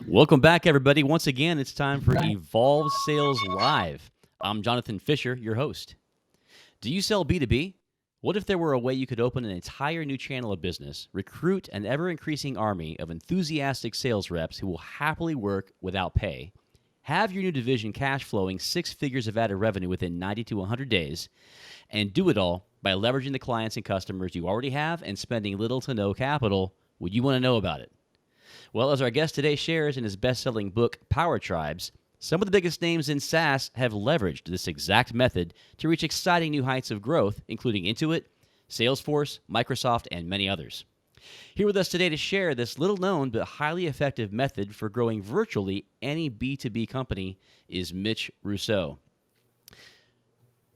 Welcome back, everybody. Once again, it's time for Evolve Sales Live. I'm Jonathan Fisher, your host. Do you sell B2B? What if there were a way you could open an entire new channel of business, recruit an ever-increasing army of enthusiastic sales reps who will happily work without pay, have your new division cash flowing six figures of added revenue within 90 to 100 days, and do it all by leveraging the clients and customers you already have and spending little to no capital? Would you want to know about it? Well, as our guest today shares in his best-selling book, Power Tribes, some of the biggest names in SaaS have leveraged this exact method to reach exciting new heights of growth, including Intuit, SalesForce, Microsoft, and many others. Here with us today to share this little-known but highly effective method for growing virtually any B2B company is Mitch Russo.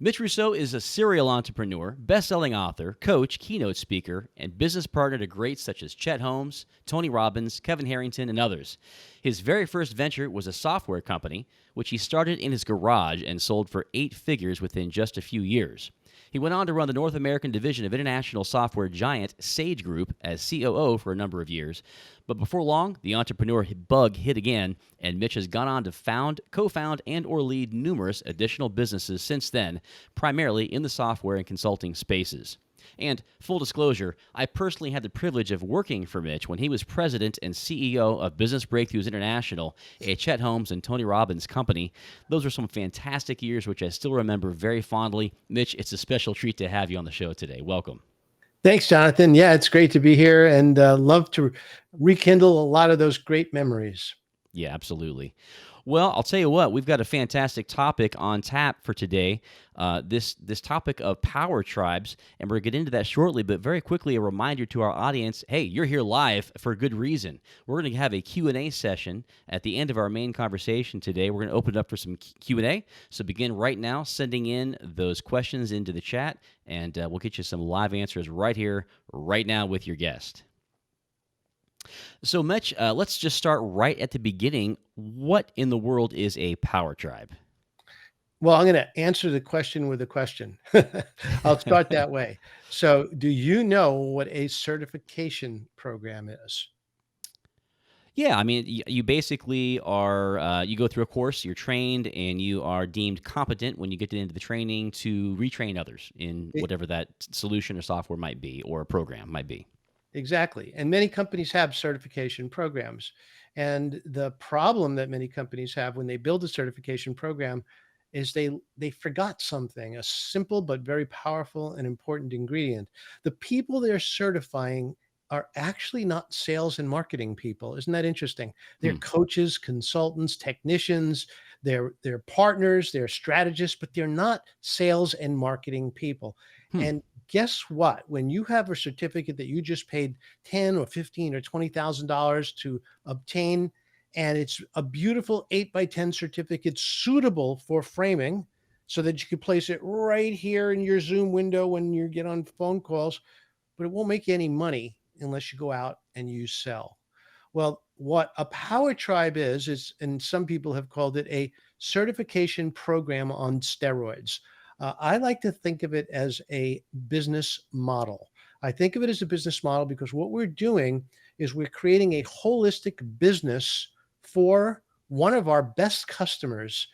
Mitch Russo is a serial entrepreneur, best-selling author, coach, keynote speaker, and business partner to greats such as Chet Holmes, Tony Robbins, Kevin Harrington, and others. His very first venture was a software company, which he started in his garage and sold for 8 figures within just a few years. He went on to run the North American division of international software giant Sage Group as COO for a number of years. But before long, the entrepreneur bug hit again, and Mitch has gone on to found, co-found, and or lead numerous additional businesses since then, primarily in the software and consulting spaces. And full disclosure, I personally had the privilege of working for Mitch when he was president and CEO of Business Breakthroughs International, a Chet Holmes and Tony Robbins company. Those were some fantastic years, which I still remember very fondly. Mitch, it's a special treat to have you on the show today. Welcome. Thanks, Jonathan. Yeah, it's great to be here and love to rekindle a lot of those great memories. Yeah, absolutely. Well, I'll tell you what, we've got a fantastic topic on tap for today, this topic of power tribes, and we're going to get into that shortly, but very quickly, a reminder to our audience, hey, you're here live for a good reason. We're going to have a Q&A session at the end of our main conversation today. We're going to open it up for some Q&A, so begin right now sending in those questions into the chat, and we'll get you some live answers right here, right now with your guest. So, Mitch, let's just start right at the beginning. What in the world is a power tribe? Well, I'm going to answer the question with a question. I'll start that way. So, do you know what a certification program is? Yeah, I mean, you basically are, you go through a course, you're trained, and you are deemed competent when you get to the end of the training to retrain others in whatever that solution or software might be or a program might be. Exactly. And many companies have certification programs. And the problem that many companies have when they build a certification program is they forgot something, a simple but very powerful and important ingredient. The people they're certifying are actually not sales and marketing people. Isn't that interesting? They're coaches, consultants, technicians, they're partners, they're strategists, but they're not sales and marketing people. And guess what? When you have a certificate that you just paid 10 or 15 or $20,000 to obtain, and it's a beautiful 8x10 certificate suitable for framing so that you can place it right here in your Zoom window when you get on phone calls, but it won't make you any money unless you go out and you sell. Well, what a power tribe is, and some people have called it a certification program on steroids. I like to think of it as a business model. I think of it as a business model because what we're doing is we're creating a holistic business for one of our best customers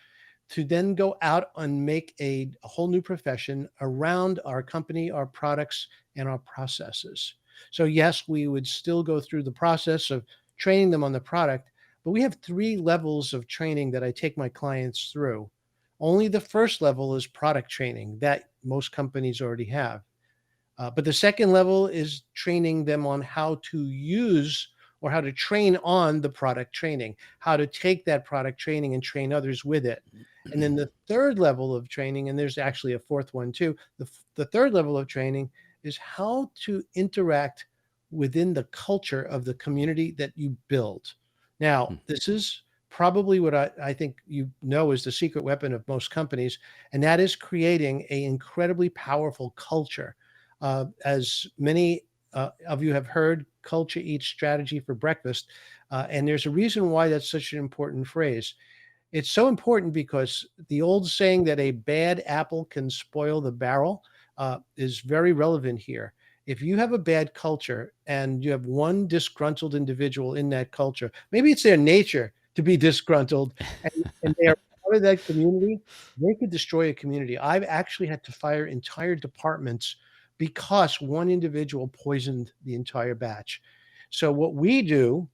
to then go out and make a whole new profession around our company, our products, and our processes. So yes, we would still go through the process of training them on the product, but we have 3 levels of training that I take my clients through. Only the first level is product training that most companies already have. But the second level is training them on how to use or how to train on the product training, how to take that product training and train others with it. And then the third level of training, and there's actually a fourth one too, the third level of training is how to interact within the culture of the community that you build. Now, this is probably what I think you know is the secret weapon of most companies, and that is creating an incredibly powerful culture. As many of you have heard, culture eats strategy for breakfast, and there's a reason why that's such an important phrase. It's so important because the old saying that a bad apple can spoil the barrel is very relevant here. if you have a bad culture and you have one disgruntled individual in that culture, maybe it's their nature to be disgruntled and they are part of that community, they could destroy a community. I've actually had to fire entire departments because one individual poisoned the entire batch. So what we do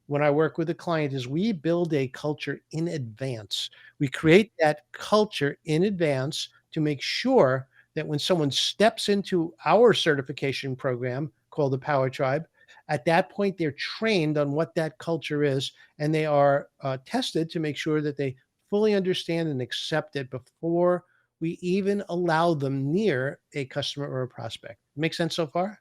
when I work with a client is we build a culture in advance. We create that culture in advance to make sure that when someone steps into our certification program called the Power Tribe, at that point they're trained on what that culture is, and they are tested to make sure that they fully understand and accept it before we even allow them near a customer or a prospect. Make sense so far?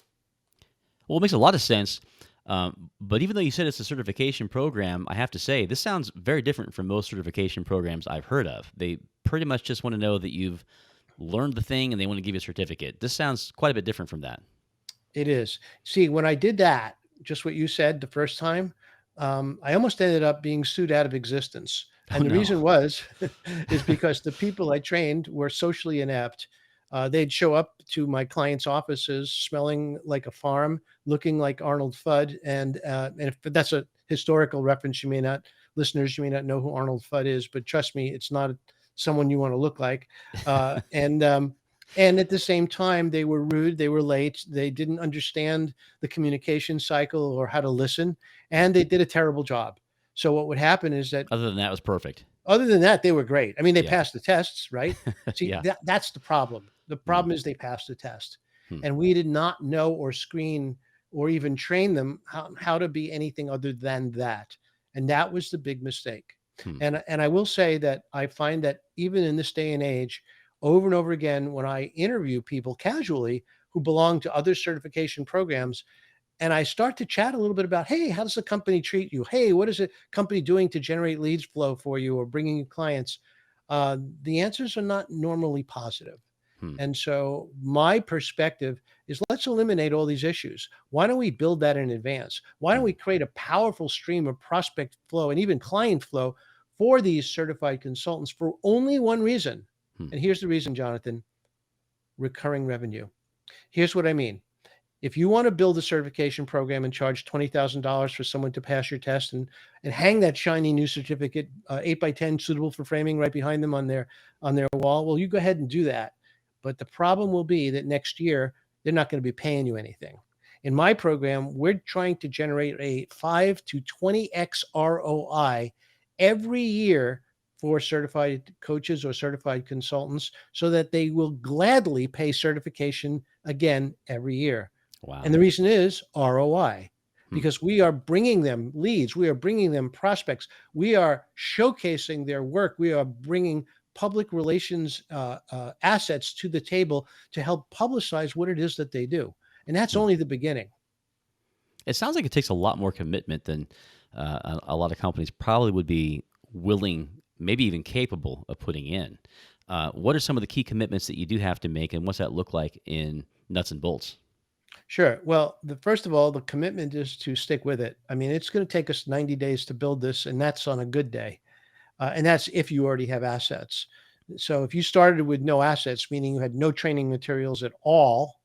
Well, it makes a lot of sense. But even though you said it's a certification program, I have to say this sounds very different from most certification programs I've heard of. They pretty much just want to know that you've learned the thing and they want to give you a certificate. This sounds quite a bit different from that. It is. See, when I did that, just what you said the first time, I almost ended up being sued out of existence. Oh And the no. reason was, is because the people I trained were socially inept. They'd show up to my clients' offices smelling like a farm, looking like Arnold Fudd. And if that's a historical reference, listeners, you may not know who Arnold Fudd is, but trust me, it's not someone you want to look like. And at the same time, they were rude, they were late, they didn't understand the communication cycle or how to listen, and they did a terrible job. So what would happen is that Other than that, it was perfect. other than that, they were great. I mean, they Yeah. passed the tests, right? See, Yeah. that's the problem. The Hmm. problem is they passed the test, Hmm. and we did not know or screen or even train them how to be anything other than that. And that was the big mistake. Hmm. And I will say that I find that even in this day and age, over and over again, when I interview people casually who belong to other certification programs, and I start to chat a little bit about, hey, how does the company treat you? Hey, what is the company doing to generate leads flow for you or bringing you clients? The answers are not normally positive. Hmm. And so my perspective is let's eliminate all these issues. Why don't we build that in advance? Why don't Hmm. we create a powerful stream of prospect flow and even client flow for these certified consultants for only one reason? Hmm. And here's the reason, Jonathan: recurring revenue. Here's what I mean. If you want to build a certification program and charge $20,000 for someone to pass your test and hang that shiny new certificate, 8 by 10, suitable for framing, right behind them on their wall, well, you go ahead and do that. But the problem will be that next year they're not going to be paying you anything. In my program, we're trying to generate a 5 to 20x ROI every year for certified coaches or certified consultants so that they will gladly pay certification again every year. And Wow. the reason is ROI, Hmm. because we are bringing them leads, we are bringing them prospects, we are showcasing their work, we are bringing public relations assets to the table to help publicize what it is that they do. And that's Hmm. only the beginning. It sounds like it takes a lot more commitment than a lot of companies probably would be willing, maybe even capable of putting in. What are some of the key commitments that you do have to make, and what's that look like in nuts and bolts? Sure. Well, first of all, the commitment is to stick with it. I mean, it's going to take us 90 days to build this, and that's on a good day. And that's if you already have assets. So if you started with no assets, meaning you had no training materials at all,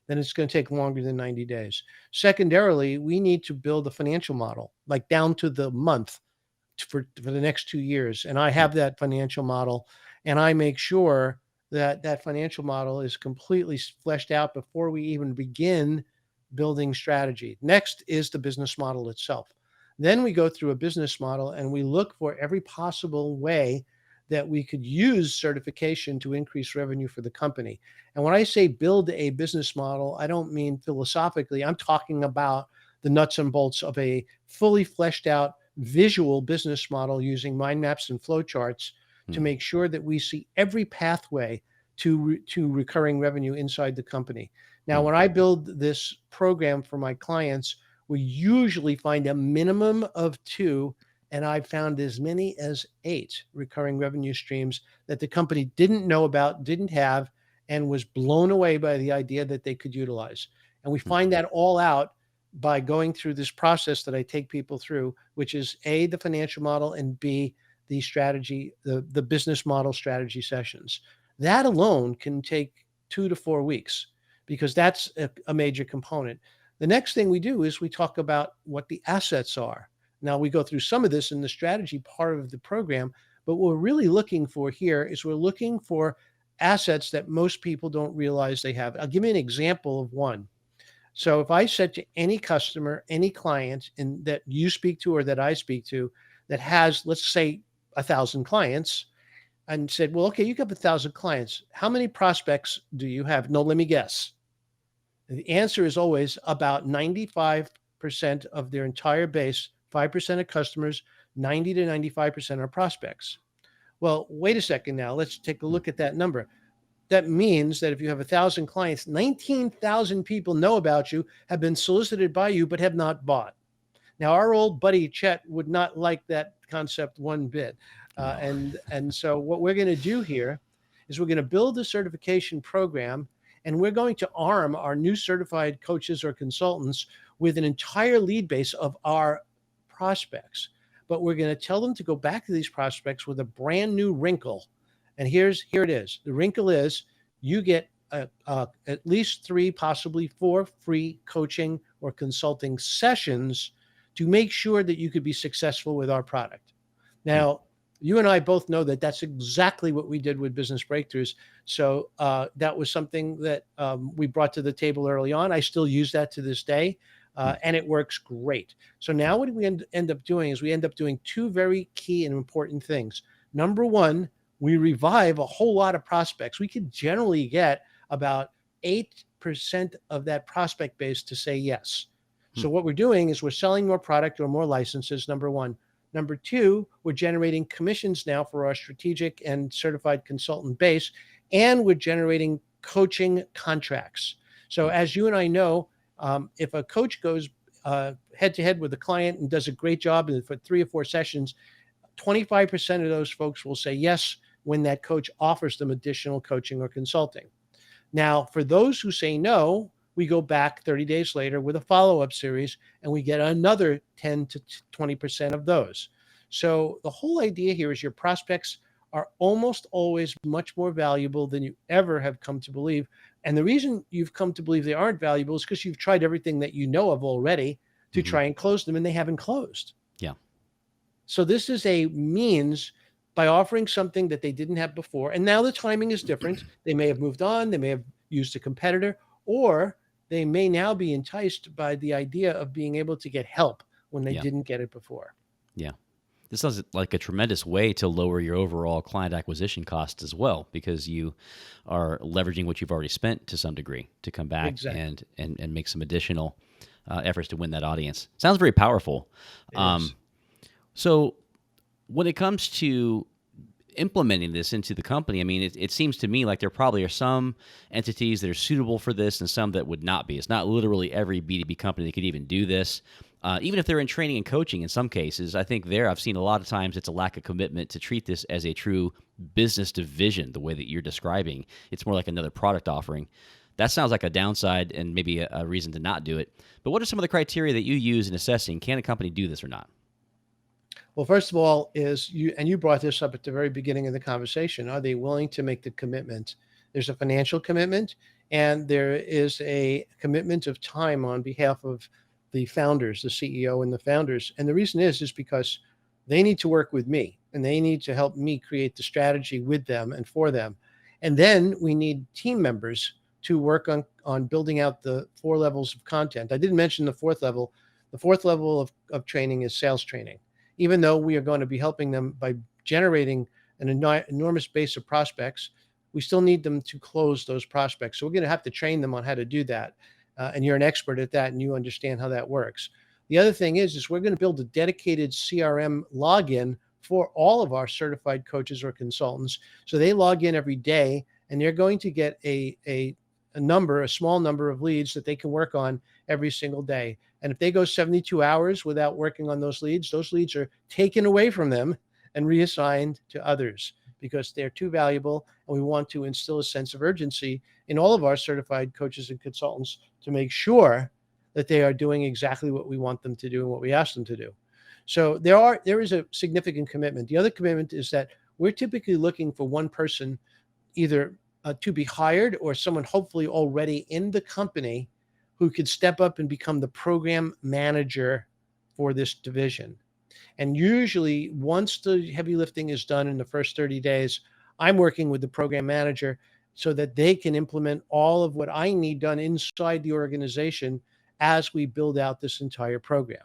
then it's going to take longer than 90 days. Secondarily, we need to build a financial model, like down to the month for the next 2 years. And I Hmm. have that financial model, and I make sure that that financial model is completely fleshed out before we even begin building strategy. Next is the business model itself. Then we go through a business model and we look for every possible way that we could use certification to increase revenue for the company. And when I say build a business model, I don't mean philosophically. I'm talking about the nuts and bolts of a fully fleshed out visual business model using mind maps and flowcharts to Hmm. make sure that we see every pathway to recurring revenue inside the company. Now, Hmm. when I build this program for my clients, we usually find a minimum of two, and I've found as many as 8 recurring revenue streams that the company didn't know about, didn't have, and was blown away by the idea that they could utilize. And we Hmm. find that all out by going through this process that I take people through, which is A, the financial model, and B, the strategy, the business model strategy sessions. That alone can take 2 to 4 weeks. because that's a major component. The next thing we do is we talk about what the assets are. Now, we go through some of this in the strategy part of the program, but what we're really looking for here is we're looking for assets that most people don't realize they have. I'll give you an example of one. So if I said to any customer, any client that you speak to or that I speak to that has, let's say, 1,000 clients, and said, well, okay, you got 1,000 clients. How many prospects do you have? No, let me guess. The answer is always about 95% of their entire base, 5% of customers, 90 to 95% are prospects. Well, wait a second now. Let's take a look at that number. That means that if you have 1,000 clients, 19,000 people know about you, have been solicited by you, but have not bought. Now, our old buddy Chet would not like that concept one bit. No. And so what we're going to do here is we're going to build a certification program, and we're going to arm our new certified coaches or consultants with an entire lead base of our prospects. But we're going to tell them to go back to these prospects with a brand new wrinkle. And here it is. The wrinkle is you get at least 3, possibly 4 free coaching or consulting sessions to make sure that you could be successful with our product. Now, you and I both know that that's exactly what we did with Business Breakthroughs. So that was something that we brought to the table early on. I still use that to this day, and it works great. So now what we end up doing is we end up doing 2 very key and important things. Number one, we revive a whole lot of prospects. We could generally get about 8% of that prospect base to say yes. So what we're doing is we're selling more product or more licenses, number one. Number two, we're generating commissions now for our strategic and certified consultant base, and we're generating coaching contracts. So as you and I know, if a coach goes head to head with a client and does a great job for 3 or 4 sessions, 25% of those folks will say yes when that coach offers them additional coaching or consulting. Now, for those who say no, we go back 30 days later with a follow-up series, and we get another 10 to 20% of those. So the whole idea here is your prospects are almost always much more valuable than you ever have come to believe. And the reason you've come to believe they aren't valuable is because you've tried everything that you know of already to try and close them, and they haven't closed. Yeah. So this is a means by offering something that they didn't have before. And now the timing is different. They may have moved on. They may have used a competitor, or they may now be enticed by the idea of being able to get help when they didn't get it before. Yeah. This sounds like a tremendous way to lower your overall client acquisition costs as well, because you are leveraging what you've already spent to some degree to come back and make some additional efforts to win that audience. Sounds very powerful. So when it comes to implementing this into the company, I mean, it seems to me like there probably are some entities that are suitable for this and some that would not be. It's not literally every B2B company that could even do this. Even if they're in training and coaching in some cases, I think I've seen a lot of times it's a lack of commitment to treat this as a true business division the way that you're describing. It's more like another product offering. That sounds like a downside and maybe a reason to not do it. But what are some of the criteria that you use in assessing, can a company do this or not? Well, first of all, you brought this up at the very beginning of the conversation. Are they willing to make the commitment? There's a financial commitment, and there is a commitment of time on behalf of the founders, the CEO and the founders. And the reason is because they need to work with me, and they need to help me create the strategy with them and for them. And then we need team members to work on building out the 4 levels of content. I didn't mention the 4th level. The 4th level of training is sales training. Even though we are going to be helping them by generating an enormous base of prospects, we still need them to close those prospects. So we're going to have to train them on how to do that. And you're an expert at that, and you understand how that works. The other thing is we're going to build a dedicated CRM login for all of our certified coaches or consultants. So they log in every day, and they're going to get a small number of leads that they can work on every single day. And if they go 72 hours without working on those leads are taken away from them and reassigned to others because they're too valuable. And we want to instill a sense of urgency in all of our certified coaches and consultants to make sure that they are doing exactly what we want them to do and what we ask them to do. So there is a significant commitment. The other commitment is that we're typically looking for one person, either to be hired, or someone hopefully already in the company who could step up and become the program manager for this division. And usually, once the heavy lifting is done in the first 30 days, I'm working with the program manager so that they can implement all of what I need done inside the organization as we build out this entire program.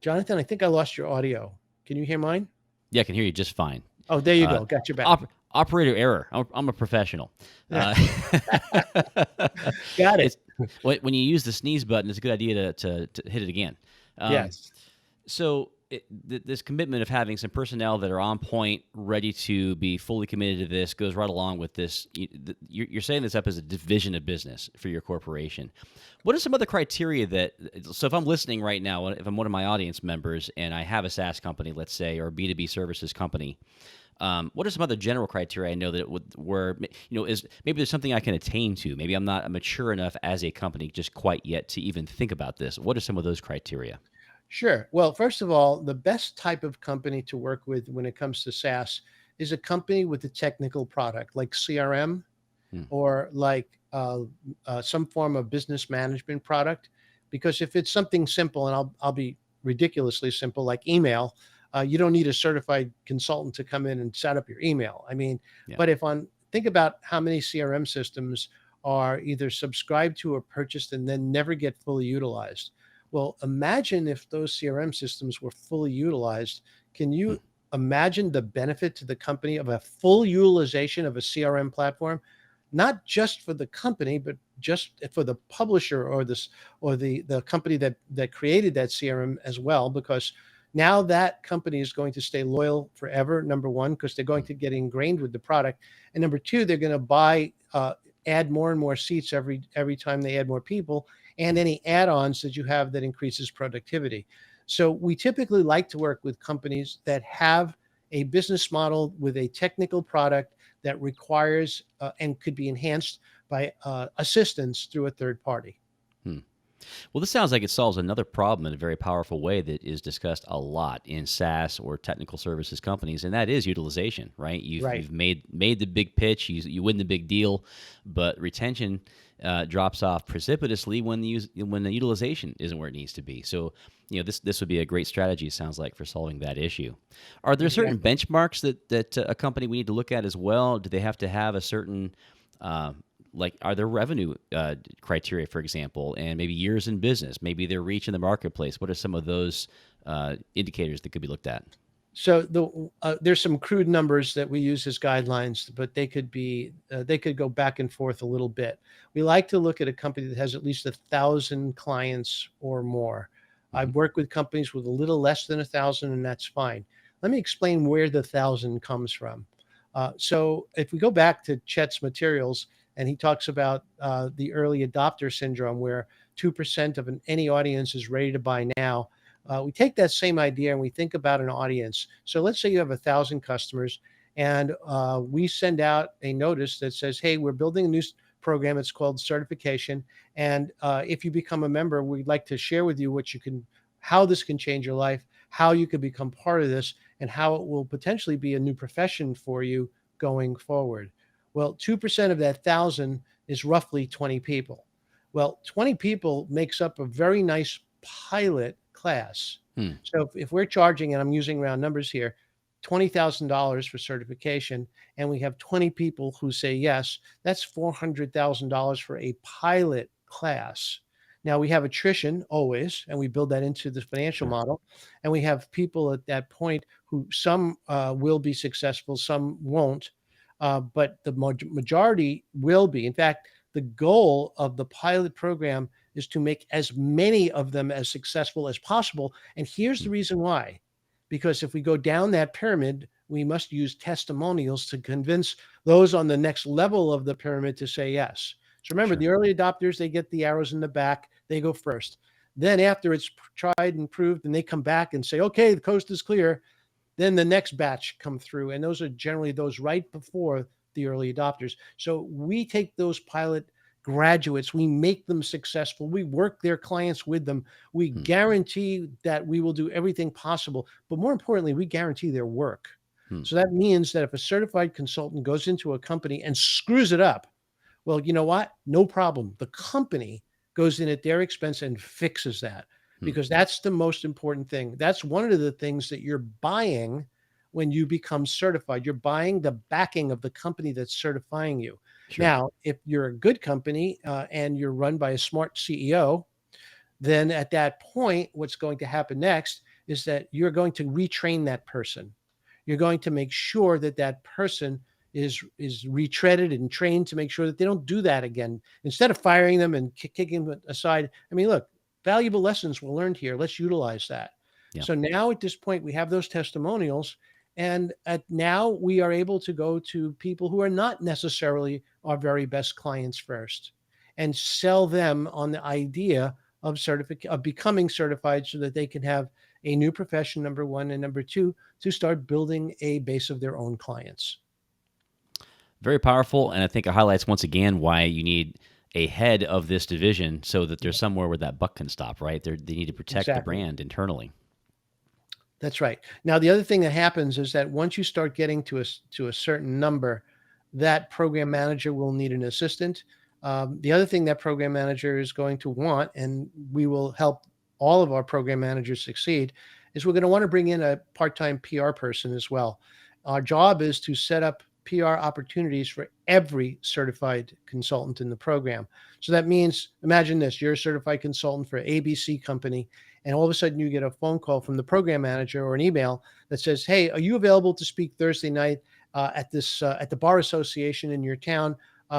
Jonathan, I think I lost your audio. Can you hear mine? Yeah, I can hear you just fine. Oh, there you Uh, go. Got you back. Operator error. I'm a professional. Yeah, Uh, got it. it's when you use the sneeze button, it's a good idea to hit it again. Um, Yes. so this commitment of having some personnel that are on point, ready to be fully committed to this, goes right along with this. You're setting this up as a division of business for your corporation. What are some other criteria that? So if I'm listening right now, if I'm one of my audience members and I have a SaaS company, let's say, or a B2B services company, what are some other general criteria I know that is maybe there's something I can attain to? Maybe I'm not mature enough as a company just quite yet to even think about this. What are some of those criteria? Sure. Well, first of all, the best type of company to work with when it comes to SaaS is a company with a technical product like CRM, Hmm. or like some form of business management product. Because if it's something simple, and I'll be ridiculously simple, like email, you don't need a certified consultant to come in and set up your email. I mean, Yeah. but if on think about how many CRM systems are either subscribed to or purchased and then never get fully utilized. Well, imagine if those CRM systems were fully utilized. Can Hmm. you imagine the benefit to the company of a full utilization of a CRM platform? Not just for the company, but just for the publisher, or this, or the company that created that CRM as well, because now that company is going to stay loyal forever. Number one, because they're going Hmm. to get ingrained with the product, and number two, they're going to add more and more seats every time they add more people, and Hmm. any add-ons that you have that increases productivity. So we typically like to work with companies that have a business model with a technical product that requires and could be enhanced by assistance through a third party. Hmm. Well, this sounds like it solves another problem in a very powerful way that is discussed a lot in SaaS or technical services companies, and that is utilization. Right? Right. You've made the big pitch, you win the big deal, but retention drops off precipitously when the utilization isn't where it needs to be. So, this would be a great strategy. It sounds like, for solving that issue. Are there certain Exactly. benchmarks that a company we need to look at as well? Do they have to have a certain uh, are there revenue criteria, for example, and maybe years in business, maybe their reach in the marketplace? What are some of those indicators that could be looked at? So there's some crude numbers that we use as guidelines, but they could go back and forth a little bit. We like to look at a company that has at least 1,000 clients or more. Hmm. I've worked with companies with a little less than 1,000, and that's fine. Let me explain where the 1,000 comes from. So if we go back to Chet's materials, and he talks about the early adopter syndrome, where 2% of any audience is ready to buy now. We take that same idea and we think about an audience. So let's say you have 1,000 customers, and we send out a notice that says, "Hey, we're building a new program. It's called certification, and if you become a member, we'd like to share with you how this can change your life, how you could become part of this, and how it will potentially be a new profession for you going forward." Well, 2% of that 1,000 is roughly 20 people. Well, 20 people makes up a very nice pilot class. Hmm. So if we're charging, and I'm using round numbers here, $20,000 for certification, and we have 20 people who say yes, that's $400,000 for a pilot class. Now we have attrition always, and we build that into the financial Sure. model. And we have people at that point who some will be successful, some won't, but the majority will be. In fact, the goal of the pilot program is to make as many of them as successful as possible. And here's Hmm. the reason why. Because if we go down that pyramid, we must use testimonials to convince those on the next level of the pyramid to say yes. So remember, Sure. the early adopters, they get the arrows in the back, they go first. Then after it's tried and proved, and they come back and say, okay, the coast is clear, then the next batch come through, and those are generally those right before the early adopters. So we take those pilot graduates. We make them successful. We work their clients with them. We Hmm. guarantee that we will do everything possible. But more importantly, we guarantee their work. Hmm. So that means that if a certified consultant goes into a company and screws it up, well, you know what? No problem. The company goes in at their expense and fixes that, Hmm. because that's the most important thing. That's one of the things that you're buying when you become certified. You're buying the backing of the company that's certifying you. Sure. Now, if you're a good company and you're run by a smart CEO, then at that point, what's going to happen next is that you're going to retrain that person. You're going to make sure that that person is retreaded and trained to make sure that they don't do that again. Instead of firing them and kicking them aside, I mean, look, valuable lessons were learned here. Let's utilize that. Yeah. So now at this point, we have those testimonials, and now we are able to go to people who are not necessarily our very best clients first, and sell them on the idea of becoming certified so that they can have a new profession, number one, and number two, to start building a base of their own clients. Very powerful, and I think it highlights once again why you need a head of this division so that there's Yeah, somewhere where that buck can stop, right? They need to protect the exactly. brand internally. That's right. Now, the other thing that happens is that once you start getting to a certain number, that program manager will need an assistant. The other thing that program manager is going to want, and we will help all of our program managers succeed, is we're going to want to bring in a part-time PR person as well. Our job is to set up PR opportunities for every certified consultant in the program. So that means, imagine this: you're a certified consultant for ABC company, and all of a sudden you get a phone call from the program manager or an email that says, "Hey, are you available to speak Thursday night at the bar association in your town?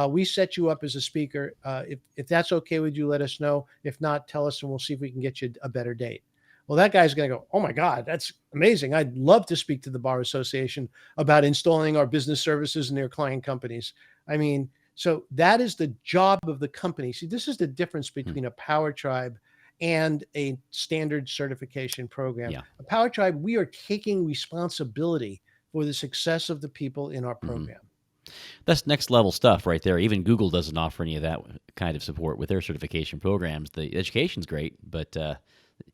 We set you up as a speaker. If that's okay with you, let us know. If not, tell us, and we'll see if we can get you a better date." Well, that guy's going to go, "Oh my God, that's amazing! I'd love to speak to the bar association about installing our business services in their client companies." I mean, so that is the job of the company. See, this is the difference Hmm. between a power tribe and a standard certification program. Yeah. A power tribe, we are taking responsibility for the success of the people in our Hmm. program. That's next level stuff right there. Even Google doesn't offer any of that kind of support with their certification programs. The education's great, but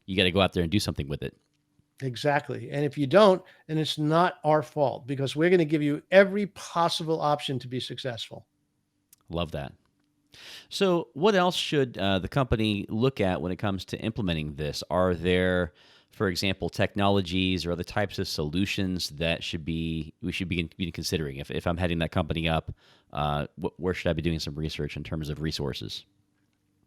you got to go out there and do something with it. Exactly. And if you don't, then it's not our fault, because we're going to give you every possible option to be successful. Love that. So, what else should the company look at when it comes to implementing this? Are there, for example, technologies or other types of solutions that we should be considering? If I'm heading that company up, where should I be doing some research in terms of resources?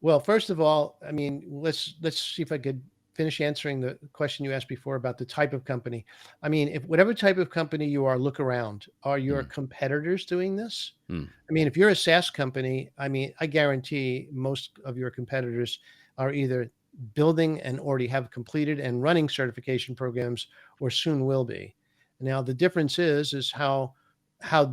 Well, first of all, I mean, let's see if I could finish answering the question you asked before about the type of company. I mean, if whatever type of company you are, look around. Are your Mm, competitors doing this? mm, I mean, if you're a SaaS company, I mean, I guarantee most of your competitors are either building and already have completed and running certification programs, or soon will be. Now, the difference is how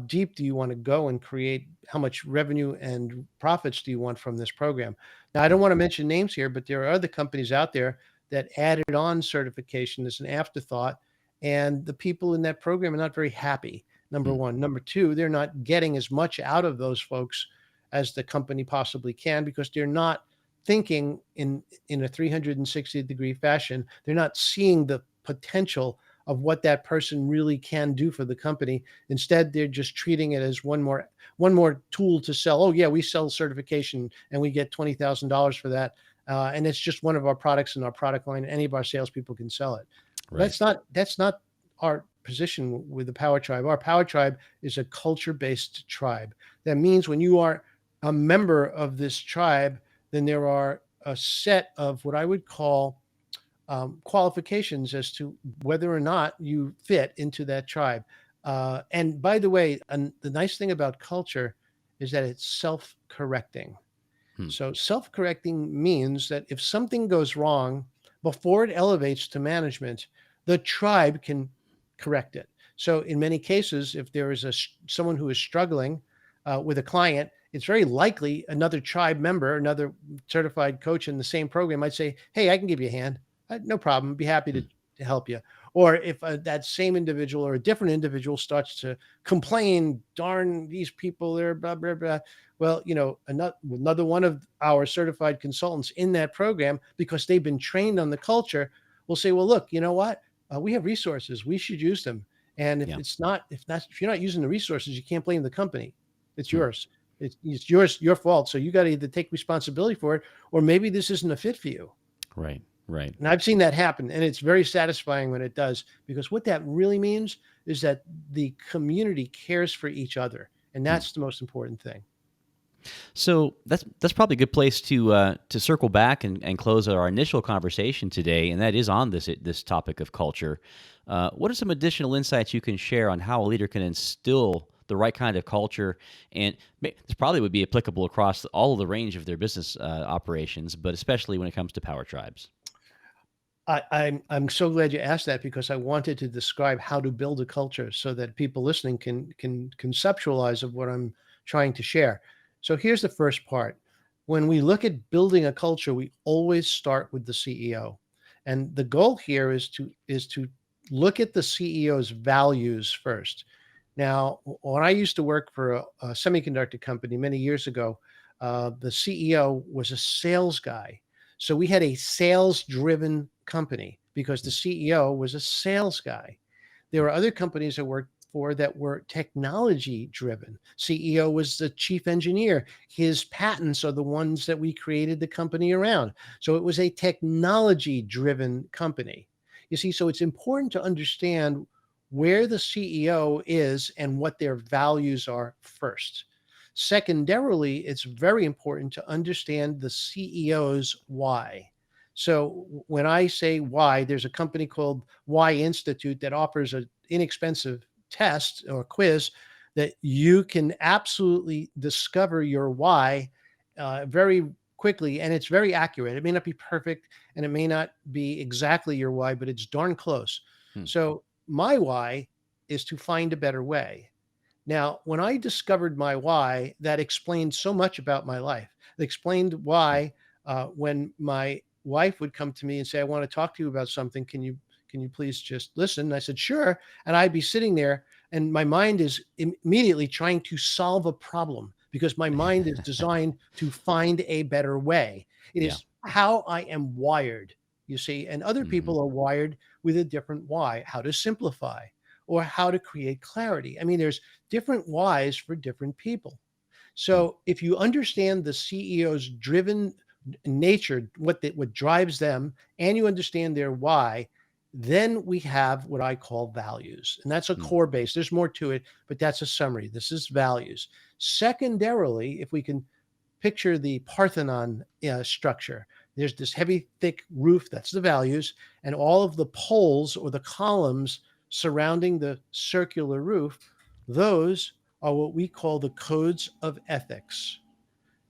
deep do you want to go and create, how much revenue and profits do you want from this program? Now, I mm, don't want to mention names here, but there are other companies out there that added on certification as an afterthought, and the people in that program are not very happy. Number mm, one. Number two, they're not getting as much out of those folks as the company possibly can, because they're not thinking in a 360-degree fashion. They're not seeing the potential of what that person really can do for the company. Instead, they're just treating it as one more tool to sell. Oh yeah, we sell certification and we get $20,000 for that, and it's just one of our products in our product line. Any of our salespeople can sell it. right. That's not our position with the Power Tribe. Our Power Tribe is a culture-based tribe. That means when you are a member of this tribe, then there are a set of what I would call qualifications as to whether or not you fit into that tribe. And by the way, the nice thing about culture is that it's self-correcting. Hmm, So self-correcting means that if something goes wrong, before it elevates to management, the tribe can correct it. So in many cases, if there is someone who is struggling with a client, it's very likely another tribe member, another certified coach in the same program might say, "Hey, I can give you a hand. No problem. Be happy hmm, to help you." Or if that same individual or a different individual starts to complain, darn these people, they're blah, blah, blah. Well, another one of our certified consultants in that program, because they've been trained on the culture, will say, well, look, you know what? We have resources. We should use them. And Yeah. if you're not using the resources, you can't blame the company. It's Hmm. yours. It's your fault. So you got to either take responsibility for it, or maybe this isn't a fit for you. Right. Right. And I've seen that happen, and it's very satisfying when it does, because what that really means is that the community cares for each other, and Hmm. that's the most important thing. So that's probably a good place to circle back and close our initial conversation today, and that is on this topic of culture. What are some additional insights you can share on how a leader can instill the right kind of culture? And this probably would be applicable across all of the range of their business operations, but especially when it comes to power tribes. I'm so glad you asked that, because I wanted to describe how to build a culture so that people listening can conceptualize of what I'm trying to share. So here's the first part. When we look at building a culture, we always start with the CEO. And the goal here is to look at the CEO's values first. Now, when I used to work for a semiconductor company many years ago, the CEO was a sales guy. So we had a sales driven company because the CEO was a sales guy. There were other companies I worked for that were technology driven. CEO was the chief engineer. His patents are the ones that we created the company around. So it was a technology driven company. You see, so it's important to understand where the CEO is and what their values are first. Secondarily, it's very important to understand the CEO's why. So when I say why, there's a company called Why Institute that offers an inexpensive test or quiz that you can absolutely discover your why very quickly, and it's very accurate. It may not be perfect, and it may not be exactly your why, but it's darn close. Hmm. So my why is to find a better way. Now, when I discovered my why, that explained so much about my life. It explained Hmm. why when my wife would come to me and say, "I want to talk to you about something. Can you please just listen?" And I said, "Sure." And I'd be sitting there, and my mind is immediately trying to solve a problem, because my mind is designed to find a better way. It Yeah. is how I am wired, you see, and other Hmm. people are wired with a different why, how to simplify or how to create clarity. I mean, there's different whys for different people. Hmm. So if you understand the CEO's driven nature, what drives them, and you understand their why, then we have what I call values. And that's a Hmm. core base. There's more to it, but that's a summary. This is values. Secondarily, if we can picture the Parthenon structure, there's this heavy, thick roof, that's the values, and all of the poles or the columns surrounding the circular roof, those are what we call the codes of ethics.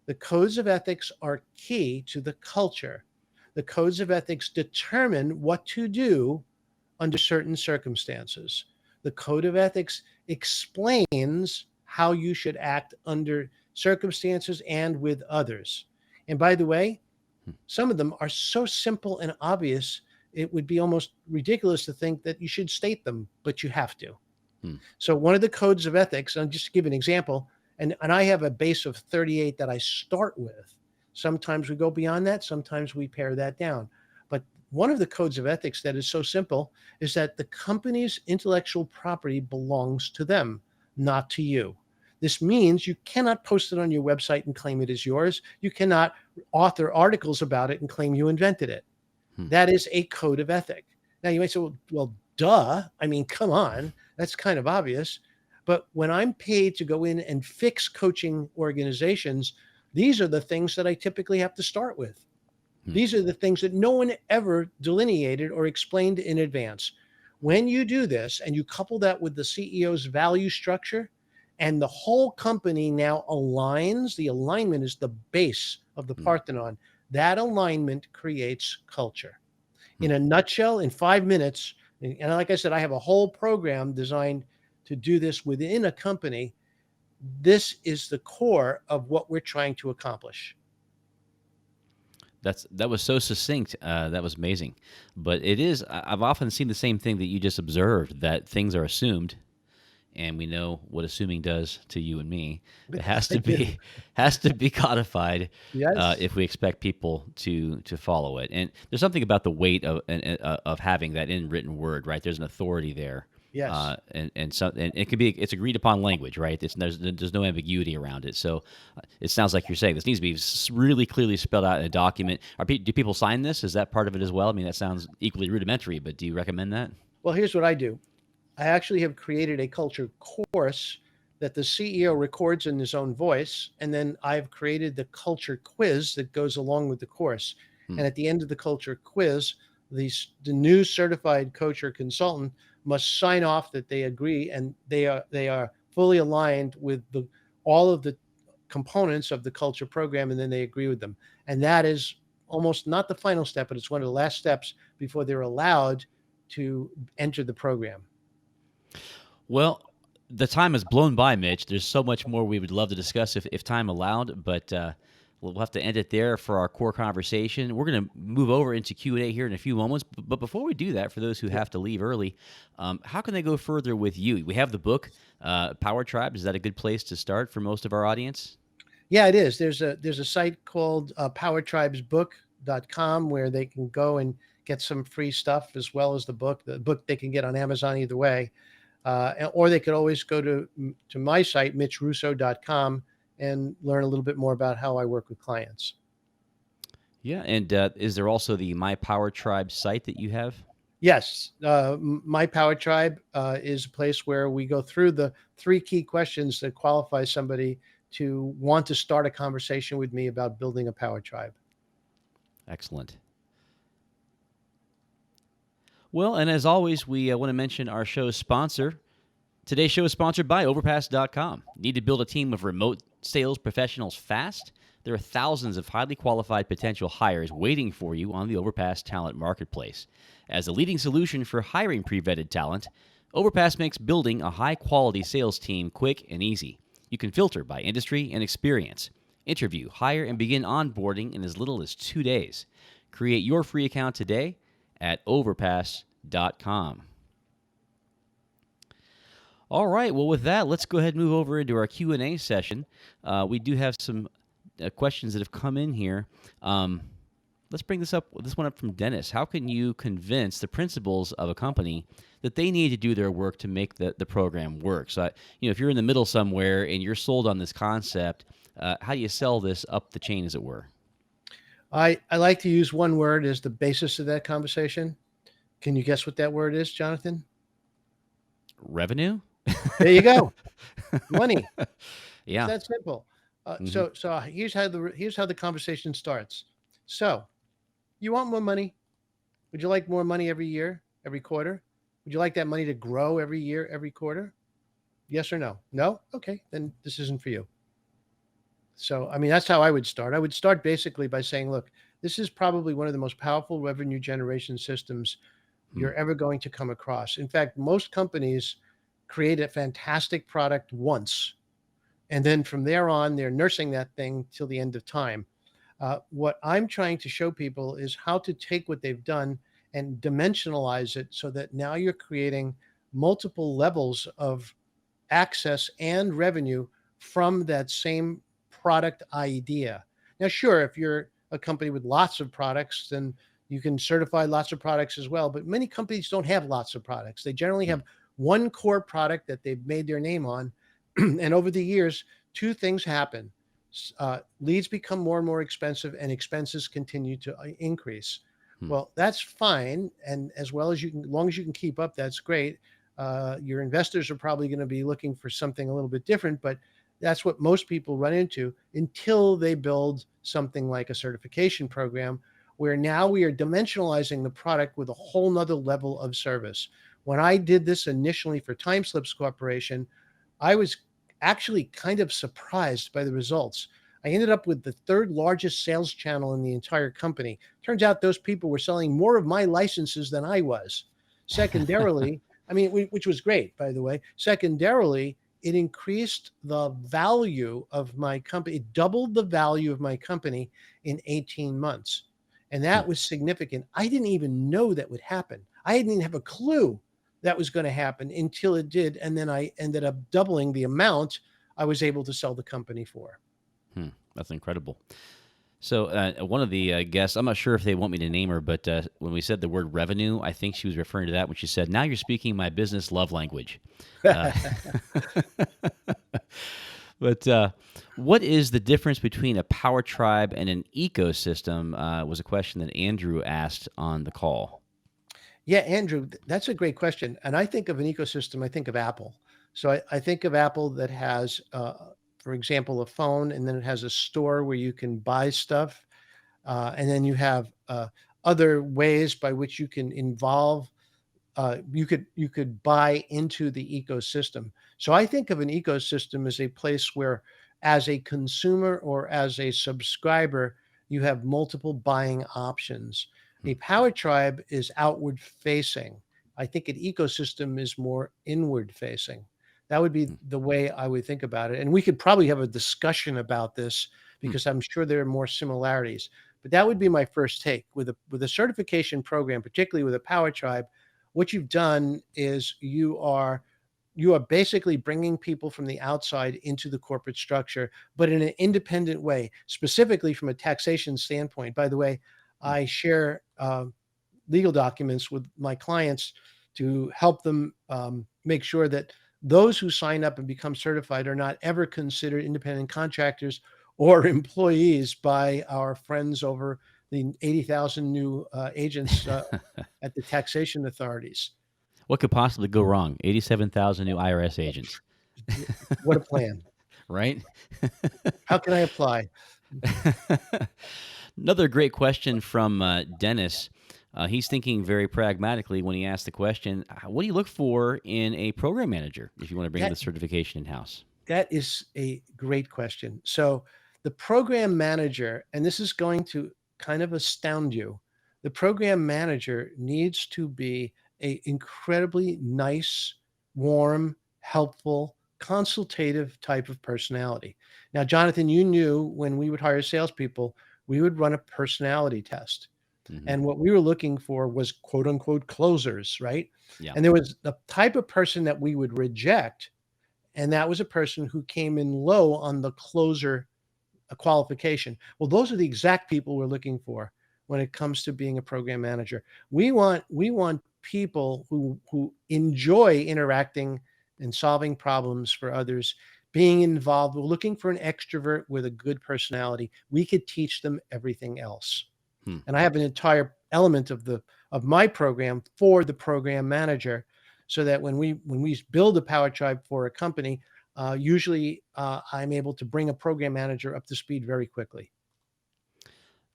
The codes of ethics are key to the culture. The codes of ethics determine what to do under certain circumstances. The code of ethics explains how you should act under circumstances and with others. And by the way, some of them are so simple and obvious, it would be almost ridiculous to think that you should state them, but you have to. Hmm. So one of the codes of ethics, and just to give an example, and I have a base of 38 that I start with. Sometimes we go beyond that, sometimes we pare that down. But one of the codes of ethics that is so simple is that the company's intellectual property belongs to them, not to you. This means you cannot post it on your website and claim it is yours. You cannot author articles about it and claim you invented it. Hmm. That is a code of ethic. Now you might say, well, duh. I mean, come on. That's kind of obvious. But when I'm paid to go in and fix coaching organizations, these are the things that I typically have to start with. Hmm. These are the things that no one ever delineated or explained in advance. When you do this and you couple that with the CEO's value structure, and the whole company now aligns, the alignment is the base of the Hmm. Parthenon. That alignment creates culture. Hmm. In a nutshell, in 5 minutes, and like I said, I have a whole program designed to do this within a company. This is the core of what we're trying to accomplish. That was so succinct. That was amazing. But it is. I've often seen the same thing that you just observed. That things are assumed, and we know what assuming does to you and me. It has I to do. be has to be codified Yes. if we expect people to follow it. And there's something about the weight of having that in written word, right? There's an authority there, Yes. and it could be it's agreed upon language, right? There's no ambiguity around it. So it sounds like you're saying this needs to be really clearly spelled out in a document. Do people sign this? Is that part of it as well? I mean, that sounds equally rudimentary, but do you recommend that? Well, here's what I do. I actually have created a culture course that the CEO records in his own voice. And then I've created the culture quiz that goes along with the course. Hmm. And at the end of the culture quiz, the new certified coach or consultant must sign off that they agree and they are fully aligned with all of the components of the culture program, and then they agree with them. And that is almost not the final step, but it's one of the last steps before they're allowed to enter the program. Well, the time has blown by, Mitch. There's so much more we would love to discuss if time allowed, but we'll have to end it there for our core conversation. We're going to move over into Q&A here in a few moments, but before we do that, for those who have to leave early, how can they go further with you? We have the book, Power Tribe. Is that a good place to start for most of our audience? Yeah, it is. There's a site called powertribesbook.com where they can go and get some free stuff as well as the book. The book they can get on Amazon either way. Or they could always go to my site, mitchrusso.com, and learn a little bit more about how I work with clients. Yeah, and is there also the My Power Tribe site that you have? Yes, my Power Tribe is a place where we go through the three key questions that qualify somebody to want to start a conversation with me about building a Power Tribe. Excellent. Well, and as always, we want to mention our show's sponsor. Today's show is sponsored by Overpass.com. Need to build a team of remote sales professionals fast? There are thousands of highly qualified potential hires waiting for you on the Overpass Talent Marketplace. As a leading solution for hiring pre-vetted talent, Overpass makes building a high-quality sales team quick and easy. You can filter by industry and experience. Interview, hire, and begin onboarding in as little as 2 days. Create your free account today at Overpass.com. All right. Well, with that, let's go ahead and move over into our Q&A session. We do have some questions that have come in here. Let's bring this one up from Dennis. How can you convince the principals of a company that they need to do their work to make the program work? So, if you're in the middle somewhere and you're sold on this concept, how do you sell this up the chain, as it were? I like to use one word as the basis of that conversation. Can you guess what that word is, Jonathan? Revenue? There you go. Money. It's Yeah. that simple. Mhm. So here's how the conversation starts. So, you want more money? Would you like more money every year, every quarter? Would you like that money to grow every year, every quarter? Yes or no? No? Okay, then this isn't for you. So, I mean, that's how I would start. I would start basically by saying, look, this is probably one of the most powerful revenue generation systems Hmm. you're ever going to come across. In fact, most companies create a fantastic product once, and then from there on, they're nursing that thing till the end of time. What I'm trying to show people is how to take what they've done and dimensionalize it so that now you're creating multiple levels of access and revenue from that same product idea. Now, sure, if you're a company with lots of products, then you can certify lots of products as well. But many companies don't have lots of products. They generally Hmm. have one core product that they've made their name on. And over the years, two things happen. Leads become more and more expensive, and expenses continue to increase. Hmm. Well, that's fine, and as long as you can keep up, that's great. Your investors are probably going to be looking for something a little bit different, but that's what most people run into until they build something like a certification program, where now we are dimensionalizing the product with a whole nother level of service. When I did this initially for Timeslips Corporation, I was actually kind of surprised by the results. I ended up with the third largest sales channel in the entire company. Turns out those people were selling more of my licenses than I was. Secondarily, I mean, which was great, by the way. Secondarily, it increased the value of my company. It doubled the value of my company in 18 months. And Hmm. that was significant. I didn't even know that would happen. I didn't even have a clue that was going to happen until it did. And then I ended up doubling the amount I was able to sell the company for. Hmm. That's incredible. So one of the guests, I'm not sure if they want me to name her, but when we said the word revenue, I think she was referring to that when she said, "Now you're speaking my business love language." Uh, but what is the difference between a power tribe and an ecosystem? Was a question that Andrew asked on the call. Yeah, Andrew, that's a great question. And I think of an ecosystem, I think of Apple. So I think of Apple that has, for example, a phone, and then it has a store where you can buy stuff. And then you have other ways by which you can involve you could buy into the ecosystem. So I think of an ecosystem as a place where, as a consumer or as a subscriber, you have multiple buying options. Hmm. A power tribe is outward facing. I think an ecosystem is more inward facing. That would be Hmm. the way I would think about it. And we could probably have a discussion about this Hmm. because I'm sure there are more similarities. But that would be my first take with a certification program, particularly with a power tribe. What you've done is you are basically bringing people from the outside into the corporate structure, but in an independent way, specifically from a taxation standpoint. By the way, Hmm. I share legal documents with my clients to help them make sure that those who sign up and become certified are not ever considered independent contractors or employees by our friends over the 80,000 new agents at the taxation authorities. What could possibly go wrong? 87,000 new IRS agents, What a plan. right? How can I apply? Another great question from Dennis. He's thinking very pragmatically when he asked the question, what do you look for in a program manager if you want to bring the That certification in house? that is a great question. So the program manager, and this is going to kind of astound you, the program manager needs to be a incredibly nice, warm, helpful, consultative type of personality. Now, Jonathan, you knew when we would hire salespeople, we would run a personality test. Hmm. And what we were looking for was quote unquote closers, right? Yeah. And there was the type of person that we would reject, and that was a person who came in low on the closer qualification. Well, those are the exact people we're looking for when it comes to being a program manager. We want people who enjoy interacting and solving problems for others, being involved. We're looking for an extrovert with a good personality. We could teach them everything else. Hmm. And I have an entire element of my program for the program manager, so that when we build a power tribe for a company, usually I'm able to bring a program manager up to speed very quickly.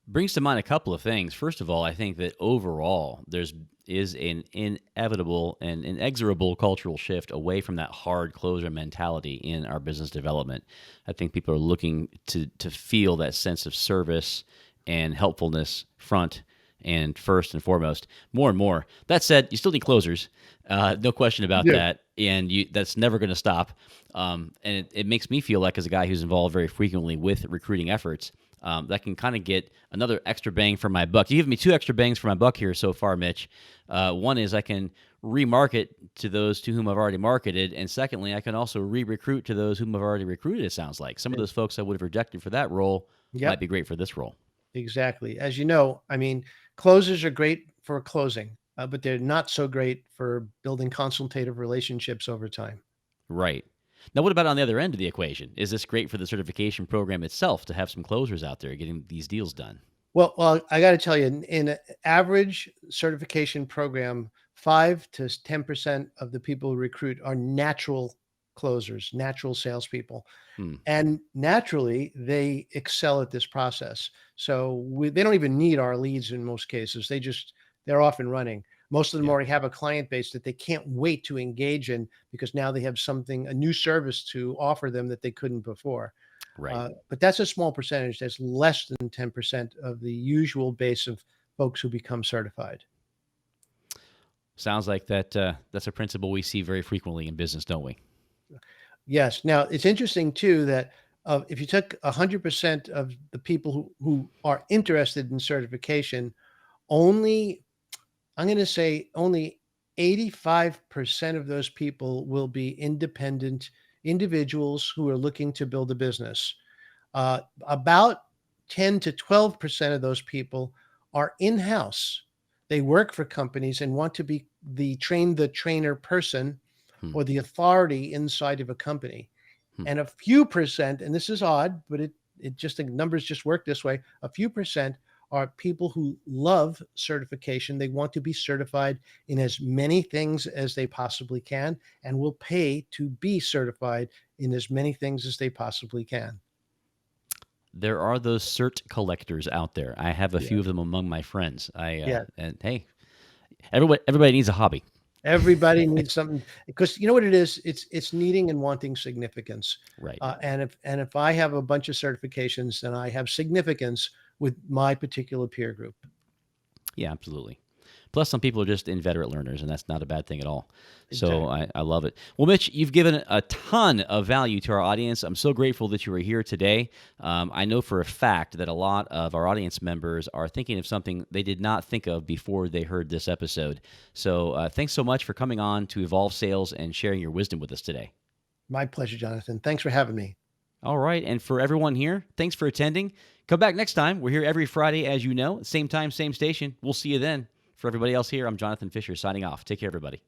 Brings to mind a couple of things. First of all, I think that overall there's is an inevitable and inexorable cultural shift away from that hard closer mentality in our business development. I think people are looking to feel that sense of service and helpfulness front and first and foremost, more and more. That said, you still need closers, no question You about do. that, and that's never going to stop. And it makes me feel like, as a guy who's involved very frequently with recruiting efforts, that can kind of get another extra bang for my buck. You give me two extra bangs for my buck here so far, Mitch. One is I can remarket to those to whom I've already marketed, and secondly, I can also re-recruit to those whom I've already recruited. It sounds like some of those folks I would have rejected for that role might Yep, be great for this role. exactly. As you know, I mean, closers are great for closing, but they're not so great for building consultative relationships over time. Right. Now, what about on the other end of the equation? Is this great for the certification program itself to have some closers out there getting these deals done? Well, I got to tell you, in an average certification program, 5 to 10% of the people who recruit are natural closers, natural salespeople. Hmm. And naturally, they excel at this process. So they don't even need our leads in most cases. They're off and running. Most of them Yeah. already have a client base that they can't wait to engage in, because now they have a new service to offer them that they couldn't before. Right. But that's a small percentage. That's less than 10% of the usual base of folks who become certified. Sounds like that's a principle we see very frequently in business, don't we? Yes. Now, it's interesting too that if you took 100% of the people who are interested in certification, only, I'm going to say only 85% of those people will be independent individuals who are looking to build a business. About 10 to 12% of those people are in-house. They work for companies and want to be the trainer person Hmm. or the authority inside of a company. Hmm. And a few percent, and this is odd, but it just, the numbers just work this way. A few percent are people who love certification. They want to be certified in as many things as they possibly can and will pay to be certified in as many things as they possibly can. There are those cert collectors out there. I have a Yeah. few of them among my friends. Yeah. And hey, everybody needs a hobby. Everybody needs something, because you know what it is? It's needing and wanting significance. Right. And if I have a bunch of certifications, then I have significance with my particular peer group. Yeah, absolutely. Plus, some people are just inveterate learners, and that's not a bad thing at all. So Exactly. I love it. Well, Mitch, you've given a ton of value to our audience. I'm so grateful that you were here today. I know for a fact that a lot of our audience members are thinking of something they did not think of before they heard this episode. So thanks so much for coming on to Evolve Sales and sharing your wisdom with us today. My pleasure, Jonathan. Thanks for having me. All right. And for everyone here, thanks for attending. Come back next time. We're here every Friday, as you know, same time, same station. We'll see you then. For everybody else here, I'm Jonathan Fisher signing off. Take care, everybody.